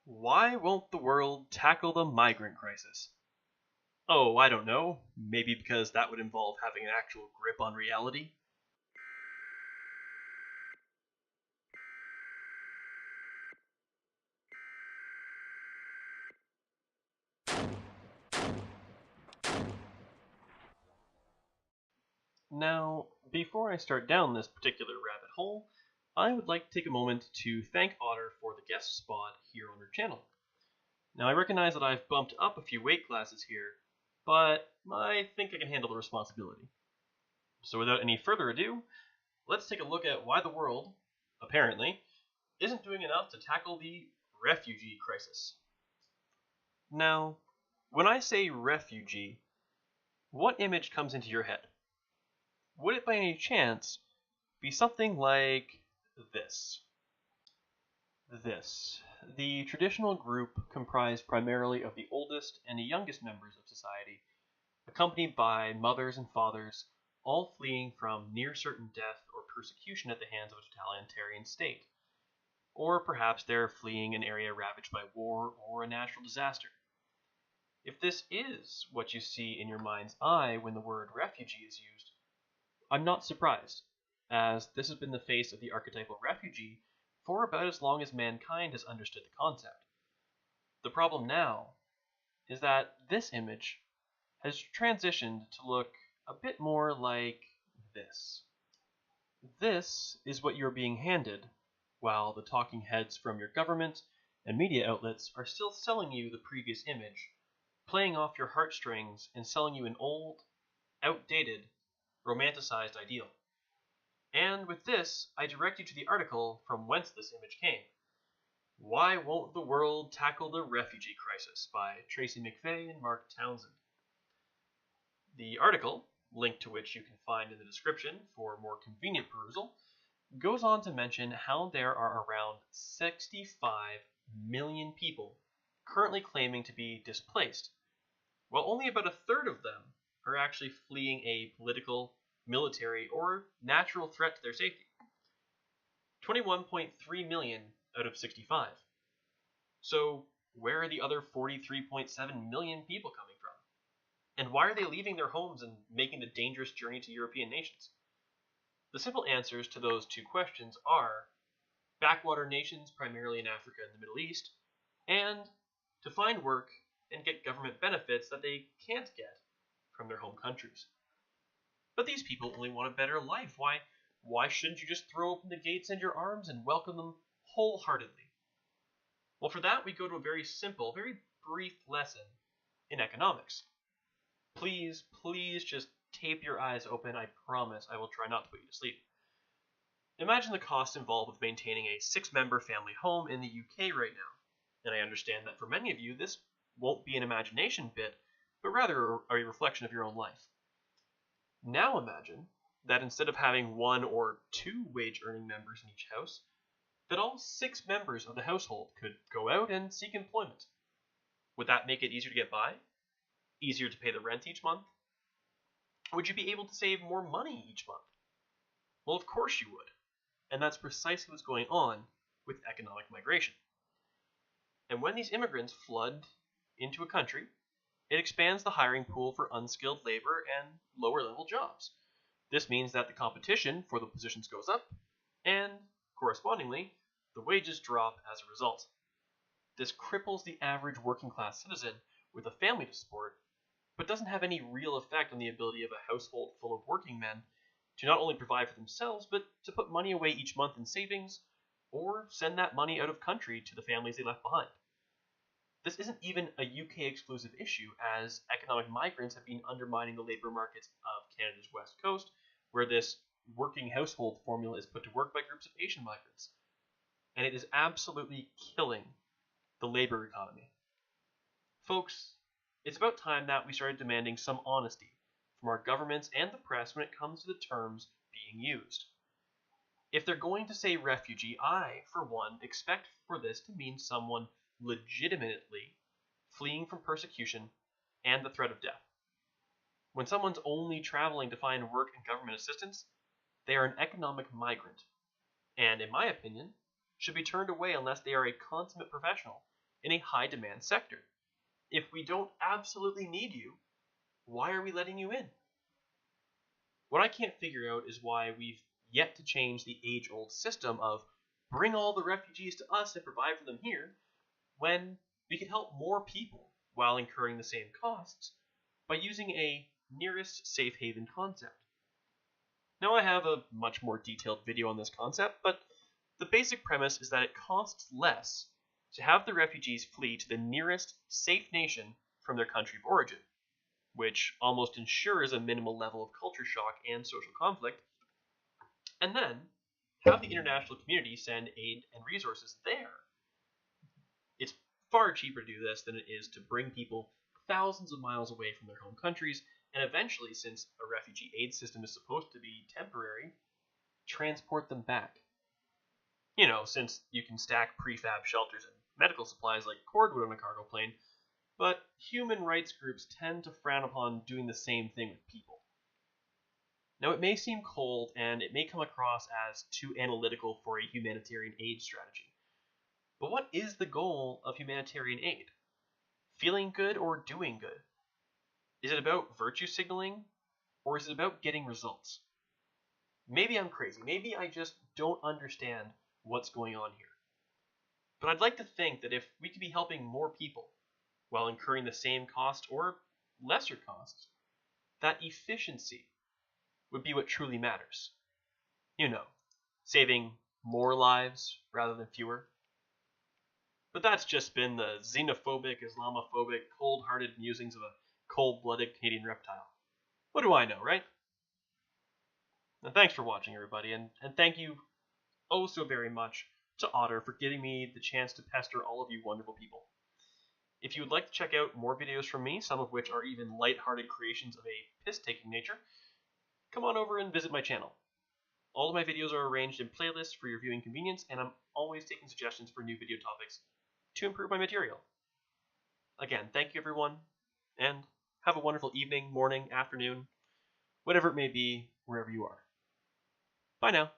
Why won't the world tackle the migrant crisis? Oh, I don't know. Maybe because that would involve having an actual grip on reality? Now, before I start down this particular rabbit hole, I would like to take a moment to thank Otter for the guest spot here on her channel. Now, I recognize that I've bumped up a few weight classes here, but I think I can handle the responsibility. So without any further ado, let's take a look at why the world, apparently, isn't doing enough to tackle the refugee crisis. Now, when I say refugee, what image comes into your head? Would it by any chance be something like this? The traditional group comprised primarily of the oldest and the youngest members of society, accompanied by mothers and fathers, all fleeing from near certain death or persecution at the hands of a totalitarian state. Or perhaps they're fleeing an area ravaged by war or a natural disaster. If this is what you see in your mind's eye when the word refugee is used, I'm not surprised, as this has been the face of the archetypal refugee for about as long as mankind has understood the concept. The problem now is that this image has transitioned to look a bit more like this. This is what you're being handed, while the talking heads from your government and media outlets are still selling you the previous image, playing off your heartstrings and selling you an old, outdated, romanticized ideal. And with this, I direct you to the article from whence this image came. Why Won't the World Tackle the Refugee Crisis by Tracy McVeigh and Mark Townsend. The article, link to which you can find in the description for more convenient perusal, goes on to mention how there are around 65 million people currently claiming to be displaced, while only about a third of them are actually fleeing a political, military, or natural threat to their safety. 21.3 million out of 65. So, where are the other 43.7 million people coming from? And why are they leaving their homes and making the dangerous journey to European nations? The simple answers to those two questions are backwater nations primarily in Africa and the Middle East, and to find work and get government benefits that they can't get from their home countries. But these people only want a better life. Why shouldn't you just throw open the gates and your arms and welcome them wholeheartedly? Well, for that we go to a very simple, very brief lesson in economics. Please just tape your eyes open. I promise I will try not to put you to sleep. Imagine the cost involved with maintaining a 6-member family home in the UK right now. And I understand that for many of you this won't be an imagination bit, but rather a reflection of your own life. Now imagine that instead of having 1 or 2 wage-earning members in each house, that all 6 members of the household could go out and seek employment. Would that make it easier to get by? Easier to pay the rent each month? Would you be able to save more money each month? Well, of course you would. And that's precisely what's going on with economic migration. And when these immigrants flood into a country, it expands the hiring pool for unskilled labor and lower-level jobs. This means that the competition for the positions goes up, and, correspondingly, the wages drop as a result. This cripples the average working-class citizen with a family to support, but doesn't have any real effect on the ability of a household full of working men to not only provide for themselves, but to put money away each month in savings, or send that money out of country to the families they left behind. This isn't even a UK-exclusive issue, as economic migrants have been undermining the labour markets of Canada's west coast, where this working household formula is put to work by groups of Asian migrants. And it is absolutely killing the labour economy. Folks, it's about time that we started demanding some honesty from our governments and the press when it comes to the terms being used. If they're going to say refugee, I, for one, expect for this to mean someone legitimately fleeing from persecution and the threat of death. When someone's only traveling to find work and government assistance, they are an economic migrant, and, in my opinion, should be turned away unless they are a consummate professional in a high-demand sector. If we don't absolutely need you, why are we letting you in? What I can't figure out is why we've yet to change the age-old system of bring all the refugees to us and provide for them here, when we could help more people while incurring the same costs by using a nearest safe haven concept. Now I have a much more detailed video on this concept, but the basic premise is that it costs less to have the refugees flee to the nearest safe nation from their country of origin, which almost ensures a minimal level of culture shock and social conflict, and then have the international community send aid and resources there. It's far cheaper to do this than it is to bring people thousands of miles away from their home countries, and eventually, since a refugee aid system is supposed to be temporary, transport them back. Since you can stack prefab shelters and medical supplies like cordwood on a cargo plane, but human rights groups tend to frown upon doing the same thing with people. Now, it may seem cold, and it may come across as too analytical for a humanitarian aid strategy. But what is the goal of humanitarian aid? Feeling good or doing good? Is it about virtue signaling, or is it about getting results? Maybe I'm crazy. Maybe I just don't understand what's going on here. But I'd like to think that if we could be helping more people while incurring the same cost or lesser costs, that efficiency would be what truly matters. Saving more lives rather than fewer. But that's just been the xenophobic, Islamophobic, cold-hearted musings of a cold-blooded Canadian reptile. What do I know, right? Now, thanks for watching, everybody, and thank you oh so very much to Otter for giving me the chance to pester all of you wonderful people. If you would like to check out more videos from me, some of which are even light-hearted creations of a piss-taking nature, come on over and visit my channel. All of my videos are arranged in playlists for your viewing convenience, and I'm always taking suggestions for new video topics to improve my material. Again, thank you everyone, and have a wonderful evening, morning, afternoon, whatever it may be, wherever you are. Bye now.